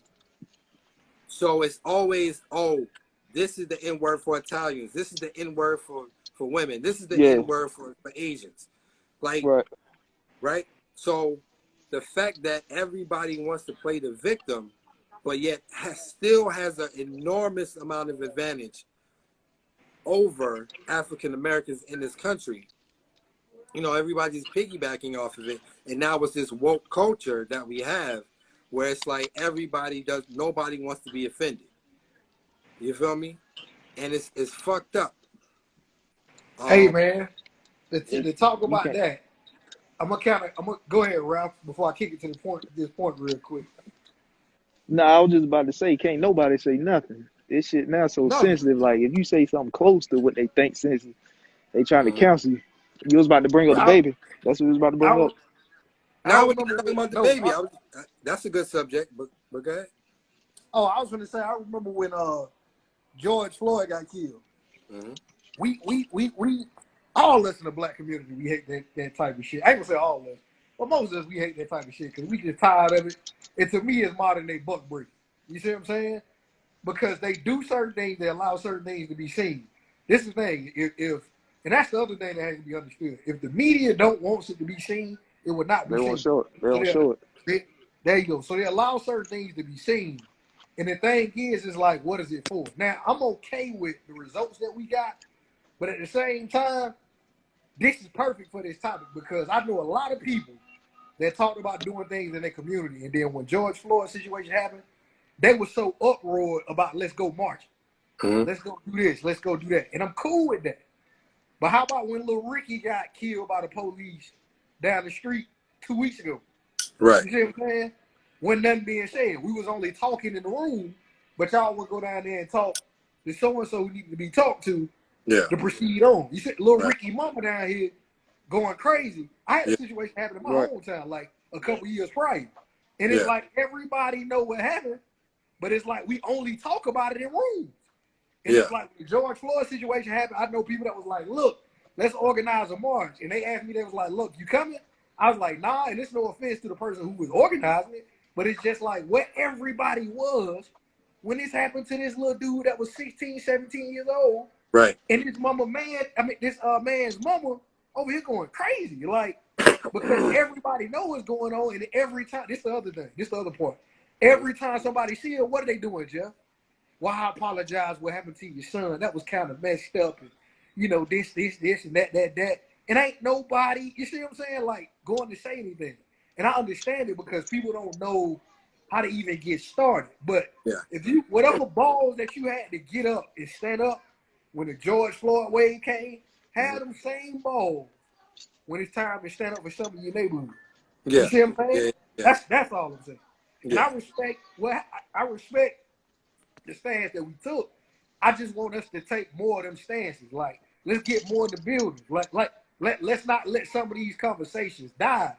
So it's always, oh, this is the N-word for Italians. This is the N-word for women. This is the N-word for Asians. Like, right? So the fact that everybody wants to play the victim, but yet still has an enormous amount of advantage over African Americans in this country. You know, everybody's piggybacking off of it. And now it's this woke culture that we have where it's like nobody wants to be offended. You feel me? And it's fucked up. Hey man, to talk about that, I'm gonna go ahead, Ralph, before I kick it to this point real quick. No, I was just about to say, can't nobody say nothing. This shit now so sensitive. Like if you say something close to what they think sensitive, they trying to cancel you. You was about to bring up the baby. That's what you was about to bring up. Now we're talking about the baby. That's a good subject, but go ahead. Oh, I was gonna say I remember when George Floyd got killed. Mm-hmm. We all us in the black community, we hate that type of shit. I ain't gonna say all of us, but most of us, we hate that type of shit because we just tired of it. And to me, it's modern day buck breaking. You see what I'm saying? Because they do certain things, they allow certain things to be seen. This is the thing. If and that's the other thing that has to be understood. If the media don't want it to be seen, it will not be seen. They won't show it. They don't show it. There you go. So they allow certain things to be seen. And the thing is like, what is it for? Now, I'm okay with the results that we got, but at the same time, this is perfect for this topic because I know a lot of people that talked about doing things in their community. And then when George Floyd's situation happened, they were so uproar about let's go march. Mm-hmm. Let's go do this. Let's go do that. And I'm cool with that. But how about when little Ricky got killed by the police down the street 2 weeks ago? Right. You see what I'm saying? When nothing being said. We was only talking in the room, but y'all would go down there and talk to so-and-so who needed to be talked to to proceed on. You see little Ricky mama down here going crazy. I had a situation happen in my hometown like a couple years prior. And it's like everybody know what happened, but it's like we only talk about it in rooms. And it's like when the George Floyd situation happened, I know people that was like, look, let's organize a march. And they asked me, they was like, look, you coming? I was like, nah, and it's no offense to the person who was organizing it, but it's just like what everybody was when this happened to this little dude that was 16, 17 years old. Right. And this man's mama over here going crazy. Like, because everybody know what's going on. And every time, this the other thing, this the other part. Every time somebody see it, what are they doing, Jeff? Well, I apologize what happened to your son. That was kind of messed up. And, you know, this, and that. And ain't nobody, you see what I'm saying? Like, going to say anything. And I understand it because people don't know how to even get started. But if you, whatever balls that you had to get up and stand up when the George Floyd wave came, have them same balls when it's time to stand up for some of your neighborhood. You see what I'm saying? That's all I'm saying. And I respect the stance that we took. I just want us to take more of them stances. Like, let's get more in the building. Let's not let some of these conversations die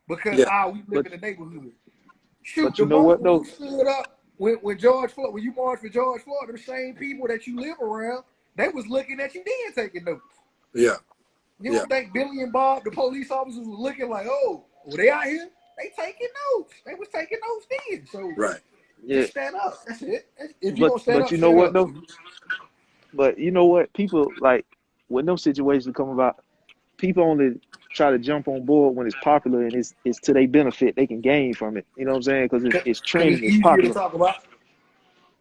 because we live in the neighborhood. Shoot, but you know what though? Stood up when George Floyd, when you marched for George Floyd, the same people that you live around, they was looking at you then taking notes. Yeah. You don't think Billy and Bob, the police officers, was looking like, oh, well, they out here? They taking notes. They was taking notes then. So right. Just stand up. That's it. If you gonna stand up, you know stand what up. though? But you know what? People like when those situations come about, people only try to jump on board when it's popular and it's to their benefit. They can gain from it. You know what I'm saying? Because it's trending, it's easier to popular. talk about.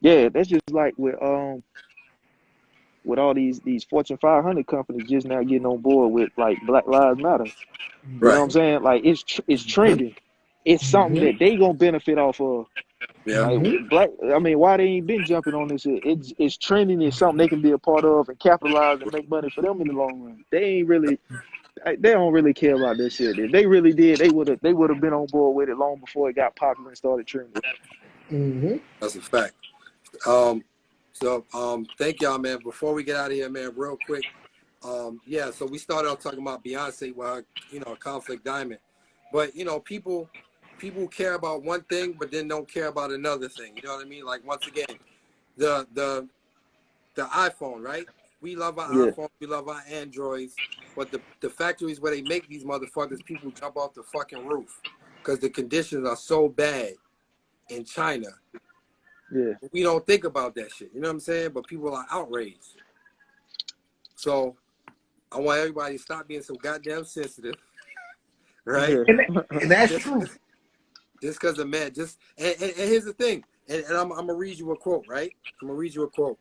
Yeah, that's just like with all these Fortune 500 companies just now getting on board with like Black Lives Matter. You know what I'm saying? Like it's trending. It's something that they gonna benefit off of. Yeah. Like I mean, why they ain't been jumping on this shit? It's trending. It's something they can be a part of and capitalize and make money for them in the long run. They don't really care about this shit. If they really did, they would have been on board with it long before it got popular and started trending. That's a fact. Thank y'all, man. Before we get out of here, man, real quick. Yeah, so we started off talking about Beyonce, well, Conflict Diamond. But people care about one thing, but then don't care about another thing. You know what I mean? Like once again, the iPhone, right? We love our iPhone, we love our Androids, but the factories where they make these motherfuckers, people jump off the fucking roof because the conditions are so bad in China. Yeah. We don't think about that shit. You know what I'm saying? But people are outraged. So I want everybody to stop being so goddamn sensitive. Right? Yeah. And that's true. Just because of man, and here's the thing, and I'm gonna read you a quote, right? I'm gonna read you a quote.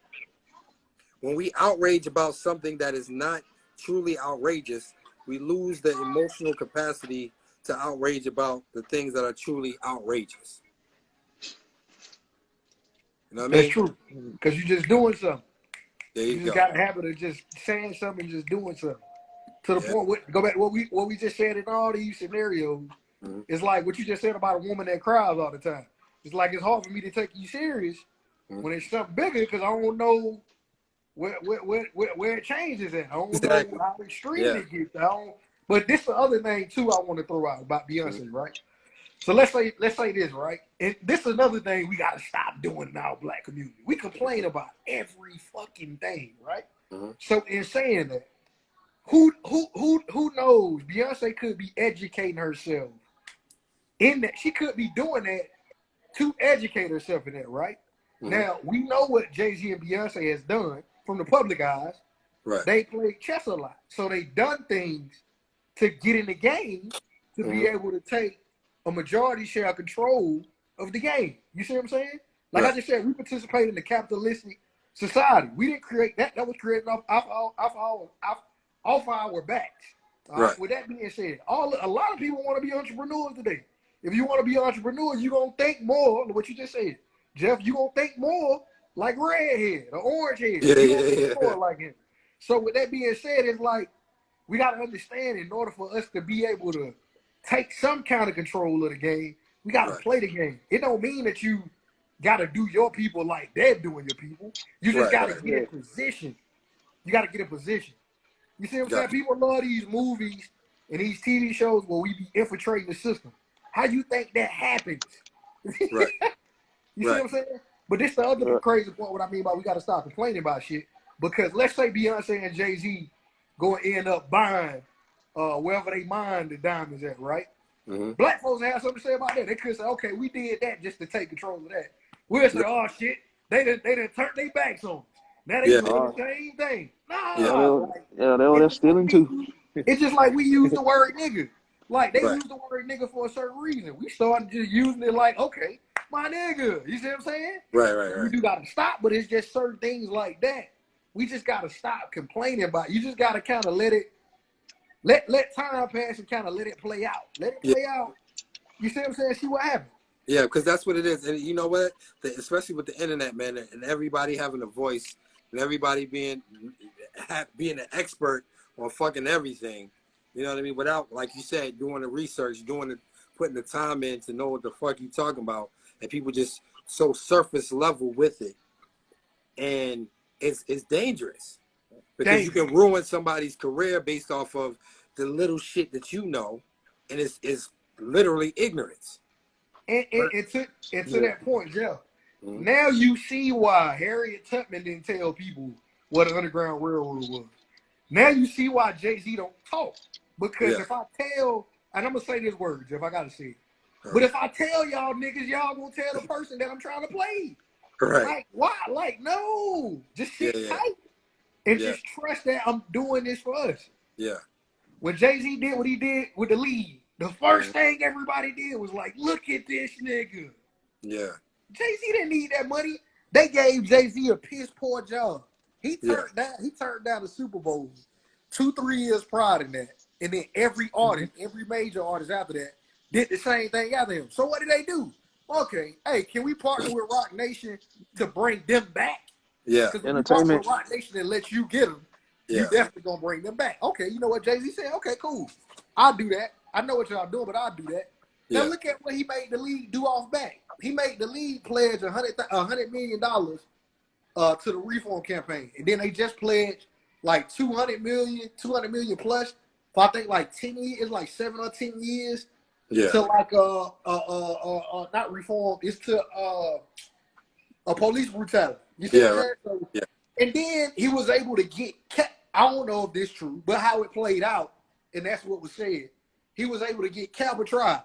When we outrage about something that is not truly outrageous, we lose the emotional capacity to outrage about the things that are truly outrageous. You know what I mean? That's true. Because you're just doing something. There you just go. got a habit of just saying something and just doing something. To the point, go back to what we just said in all these scenarios. It's like what you just said about a woman that cries all the time. It's like it's hard for me to take you serious when it's something bigger because I don't know where it changes at. I don't know how extreme it gets. But this the other thing too I want to throw out about Beyonce, right? So let's say this, right? And this is another thing we gotta stop doing in our black community. We complain about every fucking thing, right? So in saying that, who knows? Beyonce could be educating herself in that. She could be doing that to educate herself in that, right? Now we know what Jay-Z and Beyonce has done from the public eyes. Right. They play chess a lot, so they done things to get in the game to be able to take a majority share of control of the game. You see what I'm saying? Like I just said, we participate in the capitalistic society. We didn't create that. That was created off our backs. Right. With that being said, a lot of people want to be entrepreneurs today. If you want to be entrepreneurs, you're going to think more, what you just said. Jeff, you're going to think more like Redhead or Orangehead. Yeah. More like him. So with that being said, it's like we got to understand in order for us to be able to take some kind of control of the game, we got to play the game. It don't mean that you got to do your people like they're doing your people. You just got to get in position. You got to get in position. You see what I'm saying? People love these movies and these TV shows where we be infiltrating the system. How you think that happens? Right. You see what I'm saying? But this the other crazy point, what I mean by we got to stop complaining about shit. Because let's say Beyonce and Jay-Z go and end up buying wherever they mine the diamonds at, right? Black folks have something to say about that. They could say, okay, we did that just to take control of that. We'll say, oh shit, they done turned their backs on us. Now they doing the same thing. They're stealing too. It's just like we use the word nigga. Like they use the word nigga for a certain reason. We started just using it like, okay, my nigga. You see what I'm saying? Right. We do gotta stop, but it's just certain things like that. We just gotta stop complaining about it. You just gotta kind of let time pass and kind of let it play out. Let it play out. You see what I'm saying? See what happens. Yeah, because that's what it is. And you know what? Especially with the internet, man, and everybody having a voice and everybody being an expert on fucking everything. You know what I mean? Without, like you said, doing the research, putting the time in to know what the fuck you talking about. And people just so surface level with it. And it's dangerous. Because you can ruin somebody's career based off of the little shit that you know. And it's literally ignorance. And to that point, Jeff, Now you see why Harriet Tubman didn't tell people what an Underground Railroad was. Now you see why Jay-Z don't talk. Because if I tell, and I'm going to say these words if I got to say it, but if I tell y'all niggas, y'all going to tell the person that I'm trying to play. Right. Like, why? Like, no. Just sit tight and just trust that I'm doing this for us. Yeah. When Jay-Z did what he did with the league, the first thing everybody did was like, look at this nigga. Yeah. Jay-Z didn't need that money. They gave Jay-Z a piss poor job. He turned down the Super Bowl 2-3 years prior to that. And then every artist, every major artist after that, did the same thing after him. So what did they do? Okay, hey, can we partner with Rock Nation to bring them back? Yeah. Because when you partner with Rock Nation and let you get them, you definitely gonna bring them back. Okay, you know what Jay-Z said? Okay, cool. I'll do that. I know what y'all doing, but I'll do that. Now look at what he made the league do off back. He made the league pledge $100 million to the reform campaign, and then they just pledged like 200 million plus for I think like 10 years, it's like 7 or 10 years to like not reform, it's to a police brutality. You see what I'm saying? So, and then he was able to get I don't know if this is true, but how it played out, and that's what was said. He was able to get Cap a try.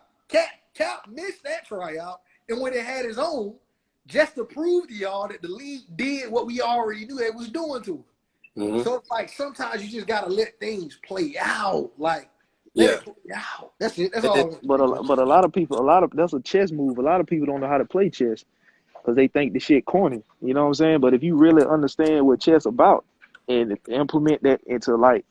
Cap missed that tryout, and when it had his own, just to prove to y'all that the league did what we already knew it was doing to him. So it's like sometimes you just gotta let things play out. Like let it play out. That's it. That's all. But a lot of people, that's a chess move. A lot of people don't know how to play chess because they think the shit corny. You know what I'm saying? But if you really understand what chess about and implement that into like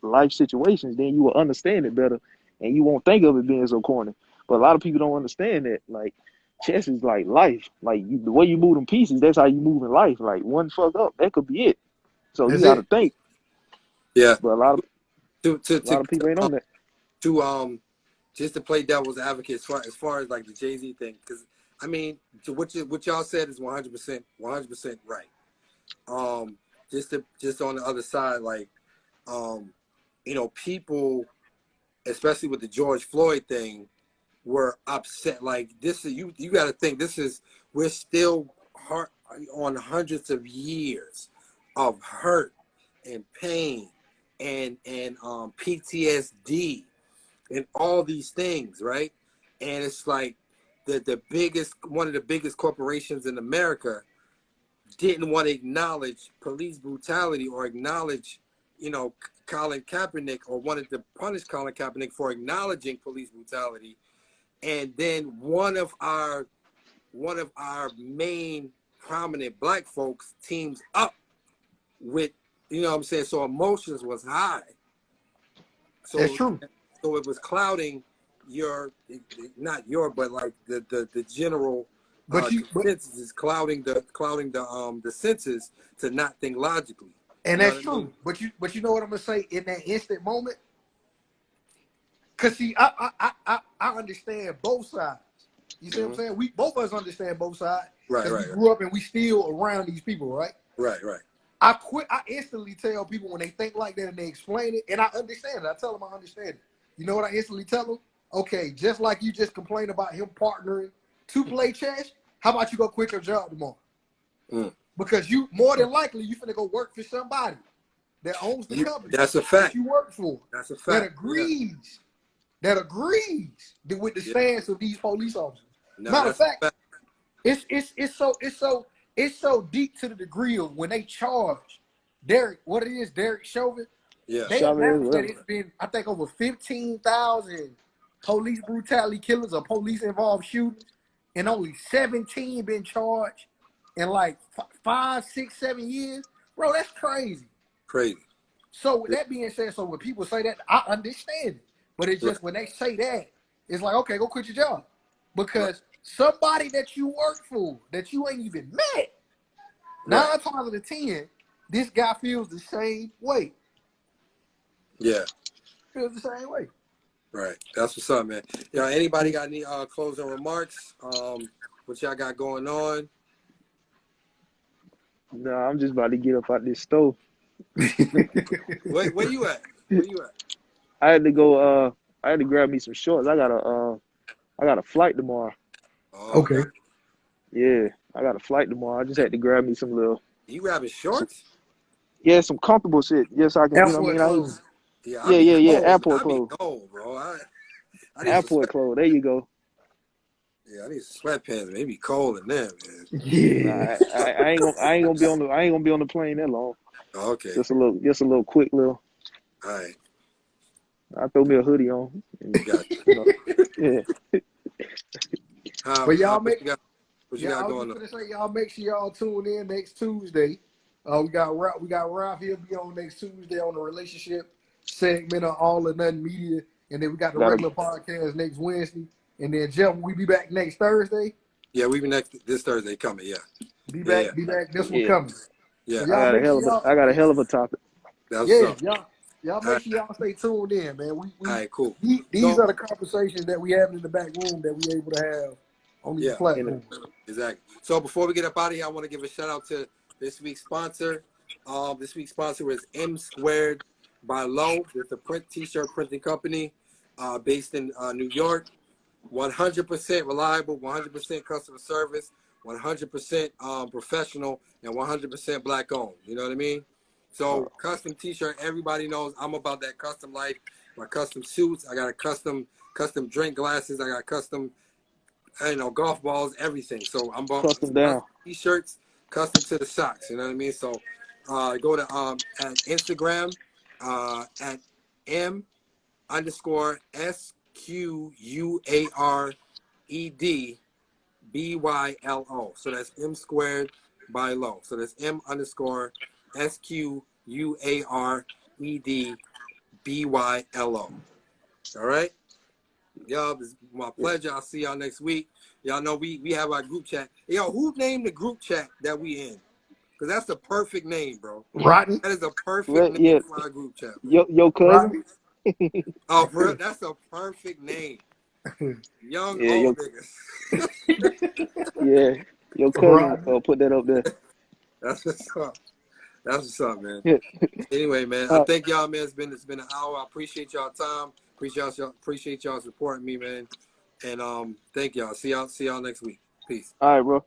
life situations, then you will understand it better and you won't think of it being so corny. But a lot of people don't understand that. Like chess is like life. Like the way you move them pieces, that's how you move in life. Like one fuck up, that could be it. So you got to think. Yeah. But a lot of people ain't on that. Just to play devil's advocate as far as like the Jay-Z thing, because I mean, to what y'all said is 100% right. Just on the other side, like, people, especially with the George Floyd thing, were upset. Like this is you got to think we're still on hundreds of years of hurt and pain and PTSD and all these things, right? And it's like one of the biggest corporations in America didn't want to acknowledge police brutality or acknowledge, Colin Kaepernick, or wanted to punish Colin Kaepernick for acknowledging police brutality. And then one of our main prominent black folks teams up with, so emotions was high. So that's true. So it was clouding but like the general consensus is clouding the senses to not think logically. And that's true. I mean? But you know what I'm gonna say in that instant moment? Cause see, I understand both sides. You see what I'm saying? We both of us understand both sides. Right. We grew up and we still around these people, right? Right. I instantly tell people when they think like that and they explain it, and I understand it. I tell them I understand it. You know what I instantly tell them? Okay, just like you just complained about him partnering to play chess, how about you go quit your job tomorrow? Because you more than likely you finna go work for somebody that owns the company. That's a fact. That you work for. That's a fact. That agrees with the stance of these police officers. Matter of fact, it's so deep to the degree of when they charge Derek Chauvin. Yeah. They announced that it's been, I think, over 15,000 police brutality killers or police involved shootings, and only 17 been charged in like 5, 6, 7 years. Bro, that's crazy. So with that being said, so when people say that, I understand it. But it's just when they say that, it's like, okay, go quit your job. Because somebody that you work for, that you ain't even met, 9 times out of 10, this guy feels the same way. Yeah. Feels the same way. Right. That's what's up, man. Anybody got any closing remarks? What y'all got going on? No, I'm just about to get up out this stove. Where you at? I had to go. I had to grab me some shorts. I got a flight tomorrow. Okay. Yeah, I got a flight tomorrow. I just had to grab me some little, You grabbing shorts? some comfortable shit. Yes, I can. You know what I Airport mean? I ain't. clothes. Yeah, I Yeah, be yeah, yeah. cold. Airport I be clothes. cold, bro. I need some Airport sweat. clothes. There you go. Yeah, I need some sweatpants. They be cold in there, man. Nah, Yeah. I ain't gonna be on the, I ain't gonna be on the plane that long. Oh, okay. Just a little quick little. All right. I throw me a hoodie on. And, Got you. you know, yeah. But y'all What make you got? What you Yeah, I got was going just on? gonna say, y'all make sure y'all tune in next Tuesday. We got Ralph. He'll be on next Tuesday on the relationship segment of All or Nothing Media, and then we got the Gotta regular podcast next Wednesday, and then Jeff, we be back next Thursday. Yeah, we be this Thursday coming. Yeah. Be Yeah, yeah. back. Be back. This one yeah. coming. Yeah. So y'all make sure y'all. I got a hell of a topic. That's Yeah, what's up. y'all All make right. sure y'all stay tuned in, man. All right, cool. These So, are the conversations that we have in the back room that we able to have on these yeah, platforms. exactly. So before we get up out of here, I want to give a shout out to this week's sponsor. This week's sponsor is M Squared by Low. It's a t-shirt printing company based in New York. 100% reliable, 100% customer service, 100% professional, and 100% black owned. You know what I mean? So custom t-shirt, everybody knows I'm about that custom life. My custom suits, I got a custom drink glasses, I got custom, golf balls, everything. So I'm about Custom down. custom t-shirts, custom to the socks. You know what I mean? So go to at Instagram at M_SQUAREDBYLO. So that's M squared by low. So that's M_SQUAREDBYLO. All right? Y'all, it's my pleasure. I'll see y'all next week. Y'all know we have our group chat. Yo, who named the group chat that we in? Because that's the perfect name, bro. Rodney, That is a perfect Well, name yeah. for our group chat, man. Your cousin. Rodney. Oh, for real? That's a perfect name. Young Yeah, old niggas. yeah. Your cousin. Rodney. Put that up there. That's what's up. That's what's up, man. Yeah. Anyway, man, I thank y'all, man. It's been an hour. I appreciate y'all time. Appreciate y'all supporting me, man. And thank y'all. See y'all next week. Peace. All right, bro.